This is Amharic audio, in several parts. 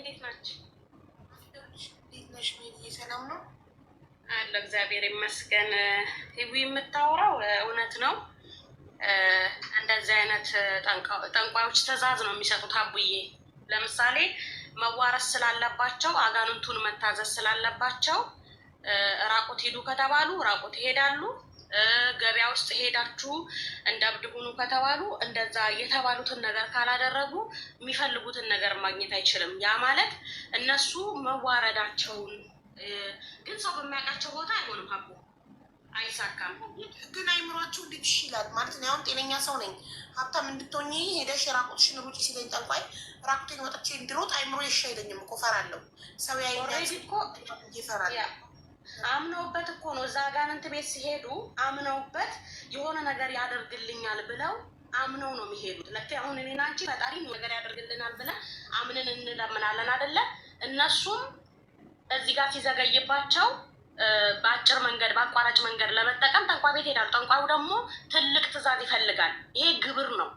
እንዴት ናችሁ? ሰላም ነው አለ እግዚአብሔር ይመስገን። ህዊ የምታወራው እውነት ነው። እንደዚህ አይነት ጠንቋዮች ትዕዛዝ ነው የሚሰጡት። አቡዬ ለምሳሌ መዋረስ ስላለባቸው አጋንንቱን መታዘዝ ስላለባቸው ራቁት ሂዱ ከተባሉ ራቁት ይሄዳሉ። ገበያ ውስጥ ሄዳችሁ እንደ እብድ ሁኑ ከተባሉ እንደዛ የተባሉትን ነገር ካላደረጉ የሚፈልጉትን ነገር ማግኘት አይችልም። ያ ማለት እነሱ መዋረዳቸውን ግን ሰው በሚያውቃቸው ቦታ አይሆንም። ሀቡ አይሳካም። ግን አይምሯችሁ እንዴት ይችላል ማለት ነው? አሁን ጤነኛ ሰው ነኝ ሀብታም እንድትሆኚ ሄደሽ ራቁትሽን ሩጪ ሲለኝ ጠንቋይ ራቁቴን ወጥቼ እንድሮጥ አይምሮ ይሻ አይለኝም እኮ እፈራለሁ። ሰው ያይኛል እኮ ይፈራል። አምነውበት እኮ ነው እዛ አጋንንት ቤት ሲሄዱ አምነውበት የሆነ ነገር ያደርግልኛል ብለው አምነው ነው የሚሄዱት። ለካ አሁን እኔና አንቺ ፈጣሪ ነገር ያደርግልናል ብለን አምነን እንለምናለን አይደለ? እነሱም እዚህ ጋር ሲዘገይባቸው በአጭር መንገድ በአቋራጭ መንገድ ለመጠቀም ጠንቋይ ቤት ሄዳሉ። ጠንቋዩ ደግሞ ትልቅ ትዕዛዝ ይፈልጋል። ይሄ ግብር ነው።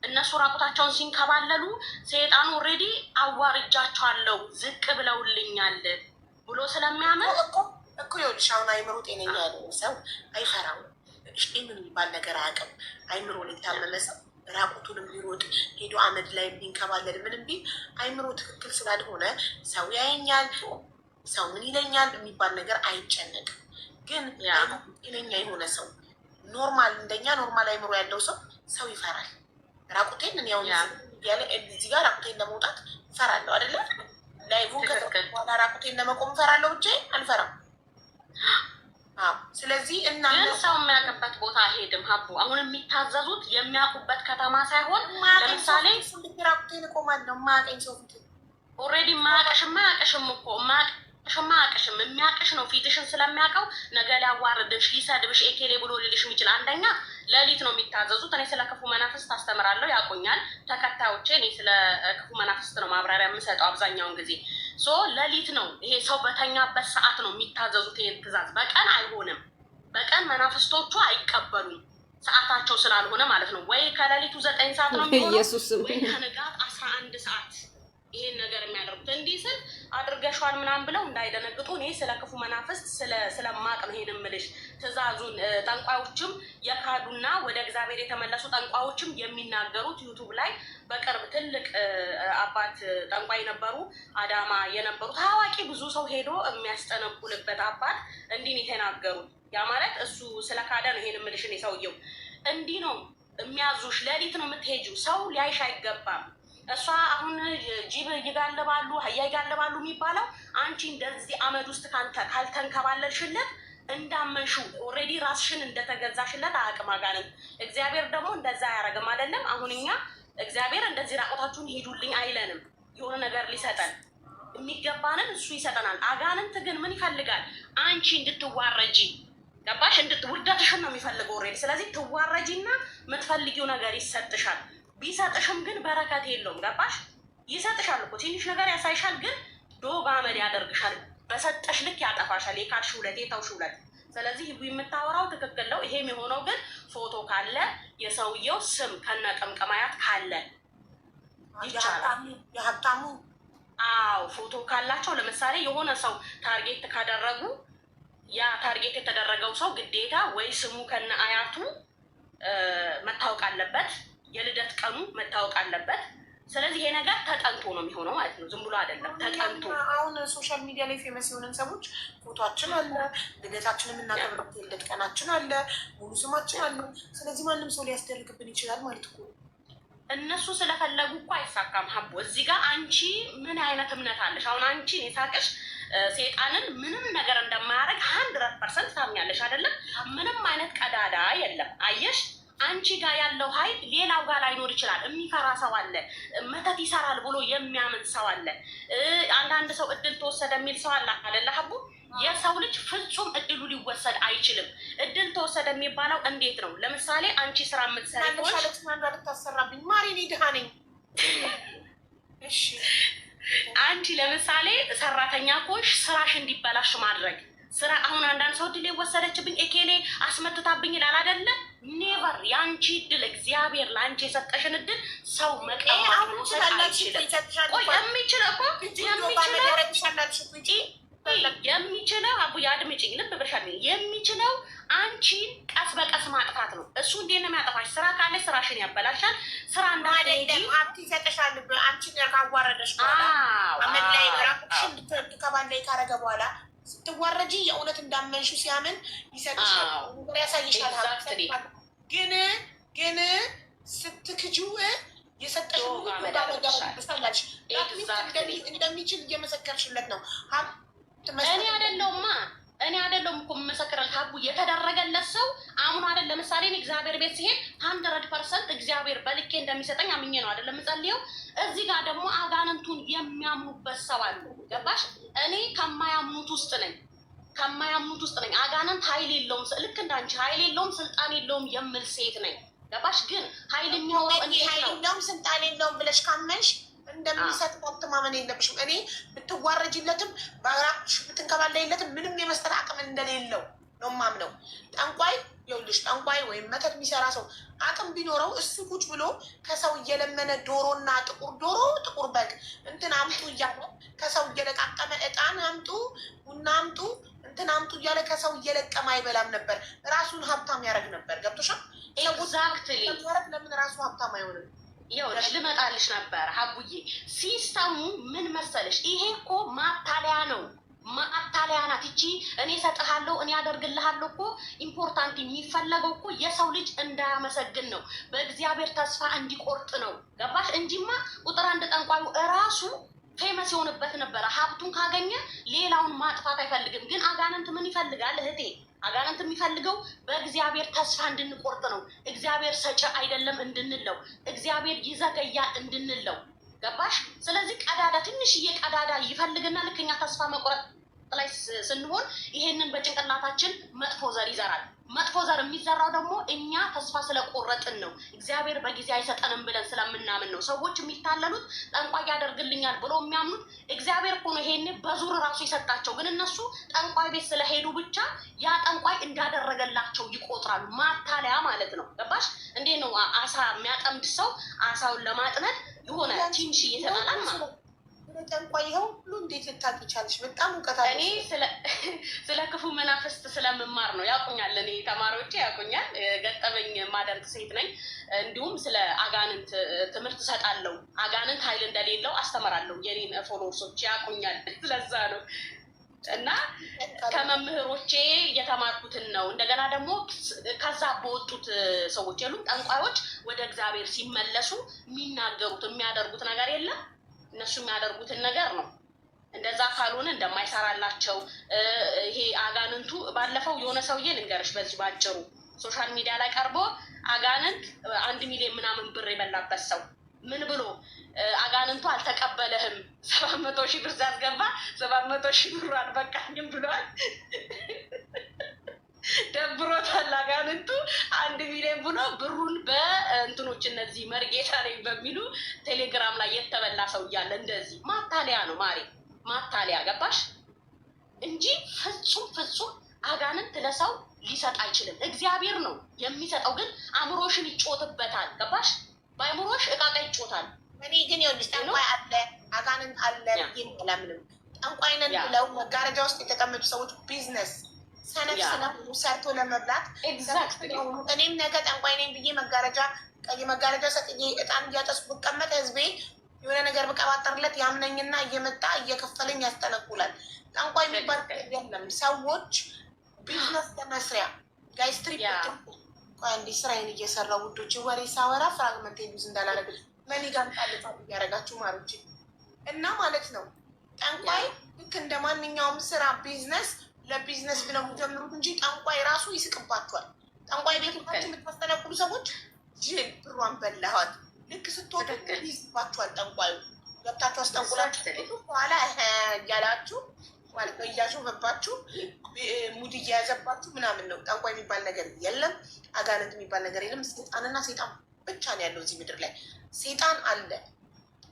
እነሱ ራቁታቸውን ሲንከባለሉ ሰይጣኑ ኦልሬዲ አዋርጃቸዋለሁ ዝቅ ብለውልኛል ብሎ ስለሚያምን እኮ ይኸውልሽ፣ አሁን አይምሮ ጤነኛ ያለ ሰው አይፈራም። ምን የሚባል ነገር አያውቅም። አይምሮ ሊታመመ ሰው ራቁቱንም ሊሮጥ ሄዶ አመድ ላይ ቢንከባለል ምንም ቢል አይምሮ ትክክል ስላልሆነ ሰው ያየኛል፣ ሰው ምን ይለኛል የሚባል ነገር አይጨነቅም። ግን ጤነኛ የሆነ ሰው ኖርማል፣ እንደኛ ኖርማል አይምሮ ያለው ሰው ይፈራል። ራቁቴን ያው ያለ እዚህ ጋር ራቁቴን ለመውጣት እፈራለሁ አይደለ? ላይቡን ከተኋላ ራቁቴን ለመቆም እፈራለሁ ብቻ አልፈራም። ስለዚህ ግን ሰው የሚያውቅበት ቦታ አይሄድም። ሀቡ አሁን የሚታዘዙት የሚያውቁበት ከተማ ሳይሆን ለምሳሌ ራቁቴን እቆማለሁ። ማያውቀኝ ሰው ፊት ኦልሬዲ ማያውቅሽም እኮ ማያውቅሽም የሚያውቅሽ ነው። ፊትሽን ስለሚያውቀው ነገ ሊያዋርድሽ ሊሰድብሽ ኤኬሌ ብሎ ልልሽ የሚችል አንደኛ ሌሊት ነው የሚታዘዙት። እኔ ስለ ክፉ መናፍስት አስተምራለሁ፣ ያቆኛል ተከታዮቼ። እኔ ስለ ክፉ መናፍስት ነው ማብራሪያ የምሰጠው አብዛኛውን ጊዜ። ሌሊት ነው ይሄ ሰው በተኛበት ሰዓት ነው የሚታዘዙት። ይሄን ትዕዛዝ በቀን አይሆንም። በቀን መናፍስቶቹ አይቀበሉም፣ ሰዓታቸው ስላልሆነ ማለት ነው። ወይ ከሌሊቱ 9 ሰዓት ነው የሚሆነው ወይ ከንጋት 11 ሰዓት ይሄን ነገር የሚያደርጉት። እንዲህ ስል አድርገሽዋል ምናምን ብለው እንዳይደነግጡ እኔ ስለ ክፉ መናፍስት ስለማቅ ነው ይሄን የምልሽ። ትዕዛዙን ጠንቋዮችም የካዱና ወደ እግዚአብሔር የተመለሱ ጠንቋዮችም የሚናገሩት ዩቱብ ላይ በቅርብ ትልቅ አባት ጠንቋይ ነበሩ፣ አዳማ የነበሩ ታዋቂ ብዙ ሰው ሄዶ የሚያስጠነቁልበት አባት እንዲህ ነው የተናገሩት። ያ ማለት እሱ ስለ ካደ ነው ይሄን የምልሽ። እኔ ሰውየው እንዲህ ነው የሚያዙሽ፣ ሌሊት ነው የምትሄጂው፣ ሰው ሊያይሽ አይገባም። እሷ አሁን ጅብ ይጋለባሉ አህያ ይጋለባሉ የሚባለው አንቺ እንደዚህ አመድ ውስጥ ካልተንከባለልሽለት እንዳመንሹ ኦልሬዲ ራስሽን እንደተገዛሽለት አቅም አጋንን። እግዚአብሔር ደግሞ እንደዛ አያረግም አይደለም። አሁን እኛ እግዚአብሔር እንደዚህ ራቆታችሁን ሂዱልኝ አይለንም። የሆነ ነገር ሊሰጠን የሚገባንን እሱ ይሰጠናል። አጋንንት ግን ምን ይፈልጋል? አንቺ እንድትዋረጂ ገባሽ? ውርደትሽን ነው የሚፈልገው ኦልሬዲ። ስለዚህ ትዋረጂና የምትፈልጊው ነገር ይሰጥሻል። ቢሰጥሽም ግን በረከት የለውም። ገባሽ? ይሰጥሻል እኮ ትንሽ ነገር ያሳይሻል፣ ግን ዶግ አመድ ያደርግሻል። በሰጠሽ ልክ ያጠፋሻል። የካድሽ ሁለት የተውሽ ሁለት። ስለዚህ የምታወራው ትክክል ነው። ይሄም የሆነው ግን ፎቶ ካለ የሰውየው ስም ከነቀምቀማያት ካለ ይቻላል። የሀብታሙ ፎቶ ካላቸው ለምሳሌ የሆነ ሰው ታርጌት ካደረጉ ያ ታርጌት የተደረገው ሰው ግዴታ ወይ ስሙ ከነ አያቱ መታወቅ አለበት፣ የልደት ቀኑ መታወቅ አለበት። ስለዚህ ይሄ ነገር ተጠንቶ ነው የሚሆነው ማለት ነው። ዝም ብሎ አይደለም፣ ተጠንቶ። አሁን ሶሻል ሚዲያ ላይ ፌመስ የሆነን ሰዎች ፎቶችን አለ፣ ልደታችን የምናከብርበት የልደት ቀናችን አለ፣ ሙሉ ስማችን አለ። ስለዚህ ማንም ሰው ሊያስደርግብን ይችላል ማለት እኮ። እነሱ ስለፈለጉ እኮ አይሳካም። ሀቦ እዚህ ጋር አንቺ ምን አይነት እምነት አለሽ? አሁን አንቺ የሳቅሽ ሴጣንን ምንም ነገር እንደማያደርግ 100% ታምኛለሽ አይደለም? ምንም አይነት ቀዳዳ የለም። አየሽ፣ አንቺ ጋር ያለው ኃይል ሌላው ጋር ላይኖር ይችላል። የሚፈራ ሰው አለ፣ መተት ይሰራል ብሎ የሚያምን ሰው አለ። አንዳንድ ሰው እድል ተወሰደ የሚል ሰው አለ አይደለ ሀቡ? የሰው ልጅ ፍጹም እድሉ ሊወሰድ አይችልም። እድል ተወሰደ የሚባለው እንዴት ነው? ለምሳሌ አንቺ ስራ የምትሰሪ ታሰራብኝ ማሪ ድሃ ነኝ። አንቺ ለምሳሌ ሰራተኛ ኮሽ ስራሽ እንዲበላሽ ማድረግ ስራ። አሁን አንዳንድ ሰው እድል የወሰደችብኝ ኤኬሌ አስመትታብኝ ይላል አይደለ? ኔቨር የአንቺ እድል እግዚአብሔር ለአንቺ የሰጠሽን እድል ሰው መቀማት መውሰድ አይችልም። ቆይ የሚችለው አቡዬ አድምጪኝ፣ ልብ ብለሻል። የሚችለው አንቺን ቀስ በቀስ ማጥፋት ነው። እሱ እንዴት ነው የሚያጠፋሽ? ስራ ካለ ስራሽን ያበላሻል። ስራ እንዳትሄጂ ሀብት ይሰጥሻል። አንቺን ካዋረደሽ በኋላ አመድ ላይ ራቁትሽን ከባላይ ካረገ በኋላ ስትዋረጂ የእውነት እንዳመንሹ ሲያምን ይሰጥሻል፣ ያሳይሻል። ግን ስትክጂው የሰጠሽ እንደሚችል እየመሰከርሽለት ነው። እኔ አይደለሁም እኮ የምመሰክረው ሀቡ የተደረገለት ሰው አሁን አይደል። ለምሳሌ እግዚአብሔር ቤት ሲሄድ 100% እግዚአብሔር በልኬ እንደሚሰጠኝ አምኜ ነው አይደለም የምጸልየው። እዚህ ጋር ደግሞ አጋንንቱን የሚያምኑበት ሰው አሉ። ገባሽ? እኔ ከማያምኑት ውስጥ ነኝ። አጋንንት ኃይል የለውም፣ ልክ እንዳንቺ ኃይል የለውም ስልጣን የለውም የምል ሴት ነኝ። ገባሽ? ግን ኃይል የሚያወራው ኃይል የለውም ስልጣን የለውም ብለሽ ካመንሽ እንደሚሰጥ ማተማመን የለብሽም። እኔ ብትዋረጅለትም በራቅሽ ብትንከባለይለትም ምንም የመስጠት አቅም እንደሌለው ነው ማምነው። ጠንቋይ ይኸውልሽ፣ ጠንቋይ ወይም መተት የሚሰራ ሰው አቅም ቢኖረው እሱ ቁጭ ብሎ ከሰው እየለመነ ዶሮና ጥቁር ዶሮ ጥቁር በግ እንትን አምጡ እያለ ከሰው እየለቃቀመ እጣን አምጡ ቡና አምጡ እንትን አምጡ እያለ ከሰው እየለቀመ አይበላም ነበር። ራሱን ሀብታም ያደርግ ነበር። ገብቶሻል? ለምን ራሱ ሀብታም አይሆንም? ይኸውልሽ ልመጣልሽ ነበር ሀቡዬ። ሲስተሙ ምን መሰለሽ? ይሄ እኮ ማታለያ ነው፣ ማታለያ ናት ይቺ። እኔ እሰጥሃለሁ እኔ አደርግልሃለሁ እኮ ኢምፖርታንት የሚፈለገው እኮ የሰው ልጅ እንዳያመሰግን ነው፣ በእግዚአብሔር ተስፋ እንዲቆርጥ ነው። ገባሽ? እንጂማ ቁጥር አንድ ጠንቋዩ እራሱ ፌመስ የሆነበት ነበረ። ሀብቱን ካገኘ ሌላውን ማጥፋት አይፈልግም። ግን አጋንንት ምን ይፈልጋል እህቴ? አጋንንት የሚፈልገው በእግዚአብሔር ተስፋ እንድንቆርጥ ነው። እግዚአብሔር ሰጪ አይደለም እንድንለው፣ እግዚአብሔር ይዘገያል እንድንለው። ገባሽ? ስለዚህ ቀዳዳ ትንሽዬ ቀዳዳ ይፈልግና ልክኛ ተስፋ መቁረጥ ላይ ስንሆን ይሄንን በጭንቅላታችን መጥፎ ዘር ይዘራል። መጥፎ ዘር የሚዘራው ደግሞ እኛ ተስፋ ስለቆረጥን ነው። እግዚአብሔር በጊዜ አይሰጠንም ብለን ስለምናምን ነው። ሰዎች የሚታለሉት ጠንቋይ ያደርግልኛል ብሎ የሚያምኑት እግዚአብሔር እኮ ነው ይሄን በዙር ራሱ የሰጣቸው። ግን እነሱ ጠንቋይ ቤት ስለሄዱ ብቻ ያ ጠንቋይ እንዳደረገላቸው ይቆጥራሉ። ማታለያ ማለት ነው። ገባሽ? እንዴ ነው አሳ የሚያጠምድ ሰው አሳውን ለማጥመድ የሆነ ትንሽ እየተጣላል ማለት ነው። ጠንቋይ ይኸው ሁሉ እንዴት ልታውቂ ቻልሽ? በጣም እውቀት አለሽ። እኔ ስለ ክፉ መናፍስት ስለምማር ነው። ያውቁኛል፣ እኔ ተማሪዎቼ ያውቁኛል። ገጠመኝ ማደርግ ሴት ነኝ። እንዲሁም ስለ አጋንንት ትምህርት እሰጣለሁ። አጋንንት ኃይል እንደሌለው አስተምራለሁ። የኔን ፎሎወርሶች ያውቁኛል። ስለዛ ነው እና ከመምህሮቼ የተማርኩትን ነው። እንደገና ደግሞ ከዛ በወጡት ሰዎች የሉም ጠንቋዮች ወደ እግዚአብሔር ሲመለሱ የሚናገሩት የሚያደርጉት ነገር የለም። እነሱ የሚያደርጉትን ነገር ነው። እንደዛ ካልሆነ እንደማይሰራላቸው ይሄ አጋንንቱ ባለፈው የሆነ ሰውዬ ልንገርሽ፣ በዚህ ባጭሩ ሶሻል ሚዲያ ላይ ቀርቦ አጋንንት 1 ሚሊዮን ምናምን ብር የበላበት ሰው ምን ብሎ አጋንንቱ አልተቀበለህም 700,000 ብር ሲያስገባ 700,000 ብር አልበቃኝም ብሏል። ደብሮታል። አጋንንቱ 1 ሚሊዮን ብሎ ብሩን በእንትኖች እነዚህ መርጌታ ነኝ በሚሉ ቴሌግራም ላይ የተበላ ሰው እያለ እንደዚህ ማታለያ ነው ማሬ፣ ማታለያ ገባሽ? እንጂ ፍጹም አጋንንት ለሰው ሊሰጥ አይችልም። እግዚአብሔር ነው የሚሰጠው። ግን አእምሮሽን ይጮትበታል። ገባሽ? በአእምሮሽ እቃቃ ይጮታል። እኔ ግን ይኸውልሽ ጠንቋይ አለ አጋንንት አለ ይምለምንም ጠንቋይ ነን ብለው መጋረጃ ውስጥ የተቀመጡ ሰዎች ቢዝነስ ሰነፍ ስለሆኑ ሰርቶ ለመብላት እኔም ነገ ጠንቋይ ነኝ ብዬ ቀይ መጋረጃ ሰጥዬ እጣን እያጨስኩ ብቀመጥ ህዝቤ የሆነ ነገር ብቀባጠርለት ያምነኝና እየመጣ እየከፈለኝ ያስጠነቁላል። ጠንቋይ የሚባል የለም። ሰዎች ቢዝነስ ለመስሪያ ጋይስትሪፕ እንዲህ ስራዬን እየሰራ ውዶች ወሬ ሳወራ ፍራግመንት ዩዝ እንዳላረግ መኒ ጋር ጣልጣ እያረጋችሁ ማሮች እና ማለት ነው። ጠንቋይ ልክ እንደ ማንኛውም ስራ ቢዝነስ ለቢዝነስ ብለው የሚጀምሩት እንጂ ጠንቋይ ራሱ ይስቅባቸዋል። ጠንቋይ ቤቶቻችን የምታስተነቁሉ ሰዎች ጅል ብሯን በላኋት ልክ ስትወጡ ይይዝባቸዋል። ጠንቋዩ ገብታችሁ አስጠንቁላችሁ በኋላ እያላችሁ ማለት ነው እያሾፈባችሁ ሙድ እየያዘባችሁ ምናምን ነው። ጠንቋይ የሚባል ነገር የለም። አጋንንት የሚባል ነገር የለም። ሴጣንና ሴጣን ብቻ ነው ያለው እዚህ ምድር ላይ። ሴጣን አለ።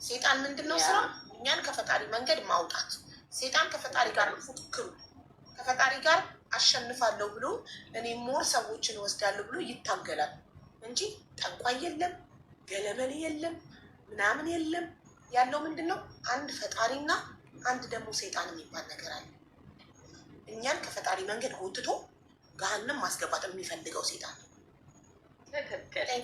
ሴጣን ምንድን ነው ስራ? እኛን ከፈጣሪ መንገድ ማውጣት። ሴጣን ከፈጣሪ ጋር ፉክክሩ ከፈጣሪ ጋር አሸንፋለሁ ብሎ እኔ ሞር ሰዎችን ወስዳለሁ ብሎ ይታገላል እንጂ ጠንቋይ የለም፣ ገለመሌ የለም፣ ምናምን የለም። ያለው ምንድን ነው? አንድ ፈጣሪና አንድ ደግሞ ሰይጣን የሚባል ነገር አለ። እኛን ከፈጣሪ መንገድ ጎትቶ ገሃነም ማስገባት የሚፈልገው ሰይጣን ነው።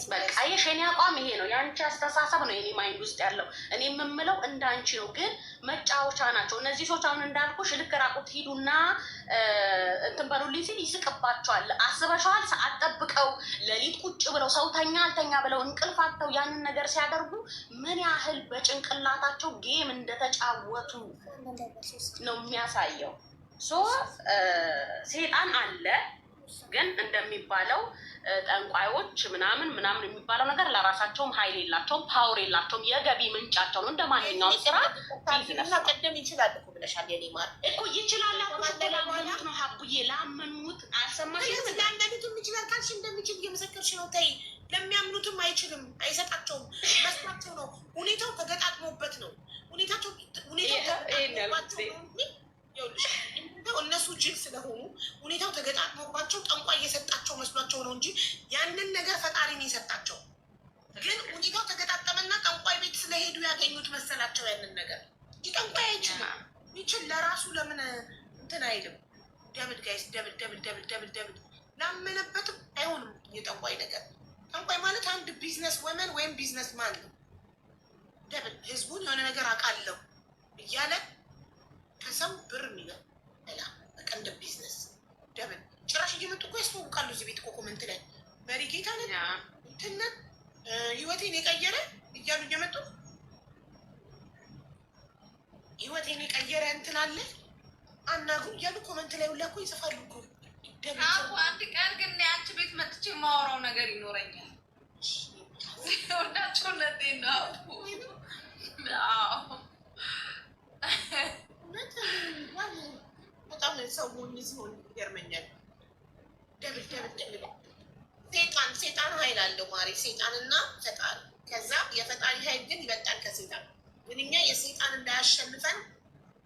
በቃ የኔ አቋም ይሄ ነው። የአንቺ አስተሳሰብ ነው የኔ ማይንድ ውስጥ ያለው። እኔ የምምለው እንደ አንቺ ነው፣ ግን መጫወቻ ናቸው እነዚህ ሰዎች። አሁን እንዳልኩሽ ልክ ራቁት ሂዱና እንትን በሉልኝ ሲል ይስቅባቸዋል። አስበሸዋል? ሰዓት ጠብቀው ሌሊት ቁጭ ብለው ሰው ተኛ አልተኛ ብለው እንቅልፍ አጥተው ያንን ነገር ሲያደርጉ ምን ያህል በጭንቅላታቸው ጌም እንደተጫወቱ ነው የሚያሳየው። ሴጣን አለ፣ ግን እንደሚባለው ጠንቋዮች ምናምን የሚባለው ነገር ለራሳቸውም ኃይል የላቸውም፣ ፓወር የላቸውም። የገቢ ምንጫቸው ነው እንደ ማንኛውም ስራ ቢዝነስ። ቀደም ይችላል እኮ ብለሻል። የኔ ማር እኮ ይችላል ላመኑት ነው ሀቡዬ፣ ላመኑት አልሰማሽም? ላመኑትም ይችላል ካልሽ እንደሚችል እየመሰከርሽ ነው። ተይ፣ ለሚያምኑትም አይችልም፣ አይሰጣቸውም። መስማቸው ነው። ሁኔታው ተገጣጥሞበት ነው። ሁኔታው እነሱ ጅል ስለሆኑ ሁኔታው ተገጣጥሞባቸው ጠንቋይ እየሰጣቸው መስሏቸው ነው እንጂ ያንን ነገር ፈጣሪ ነው የሰጣቸው። ግን ሁኔታው ተገጣጠመና ጠንቋይ ቤት ስለሄዱ ያገኙት መሰላቸው ያንን ነገር። ጠንቋይ አይችልም። ይችል ለራሱ ለምን እንትን አይልም? ደብል ጋይስ፣ ደብል ላመነበትም አይሆንም የጠንቋይ ነገር። ጠንቋይ ማለት አንድ ቢዝነስ ወመን ወይም ቢዝነስ ማን ነው። ደብል ህዝቡን የሆነ ነገር አውቃለሁ እያለ ከሰው ብር የሚለው በቃ እንደ ቢዝነስ ደብል ጭራሽ እየመጡ እኮ ያስተዋውቃሉ። እዚህ ቤት እኮ ኮመንት ላይ በሪጌታ ነ እንትንን ህይወቴን የቀየረ እያሉ እየመጡ ህይወቴን የቀየረ እንትን አለ አናግሩ እያሉ ኮመንት ላይ ሁላ እኮ ይጽፋሉ እኮ። አንድ ቀን ግን አንቺ ቤት መጥቼ የማወራው ነገር ይኖረኛል። ወዳቸውነቴ ነው። በጣም ሰው ሞኝ ሲሆን ይገርመኛል። ደብል ሴጣን ኃይል አለው ማሪ፣ ሴጣንና ፈጣሪ። ከዛ የፈጣሪ ኃይል ግን ይበልጣል ከሴጣን። ግን እኛ የሴጣን እንዳያሸንፈን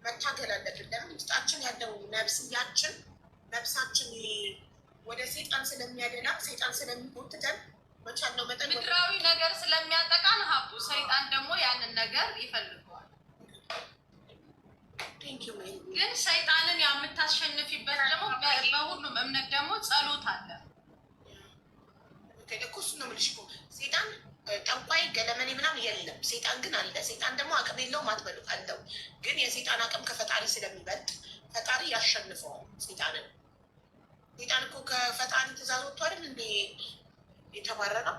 መታገል አለብን። ለምን? ውስጣችን ያለው ነብሳችን ወደ ሴጣን ስለሚያደላ፣ ሴጣን ስለሚጎትተን መቻለው መጠን ምድራዊ ነገር ስለሚያጠቃን ሀቡ፣ ሰይጣን ደግሞ ያንን ነገር ይፈልገዋል። ግን ሰይጣንን የምታሸንፊበት ደግሞ በሁሉም እምነት ደግሞ ጸሎት አለ እኮ። እሱ ነው የምልሽ እኮ ሴጣን ጠንቋይ ገለመኔ ምናምን የለም። ሴጣን ግን አለ። ሴጣን ደግሞ አቅም የለውም አትበሉ አለው። ግን የሴጣን አቅም ከፈጣሪ ስለሚበልጥ ፈጣሪ ያሸንፈዋል ሴጣንን። ሴጣን እኮ ከፈጣሪ ትእዛዝ ወጥቶ አይደል እንዴ የተባረረው?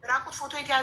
ራቁት ፎቶ የተያዘ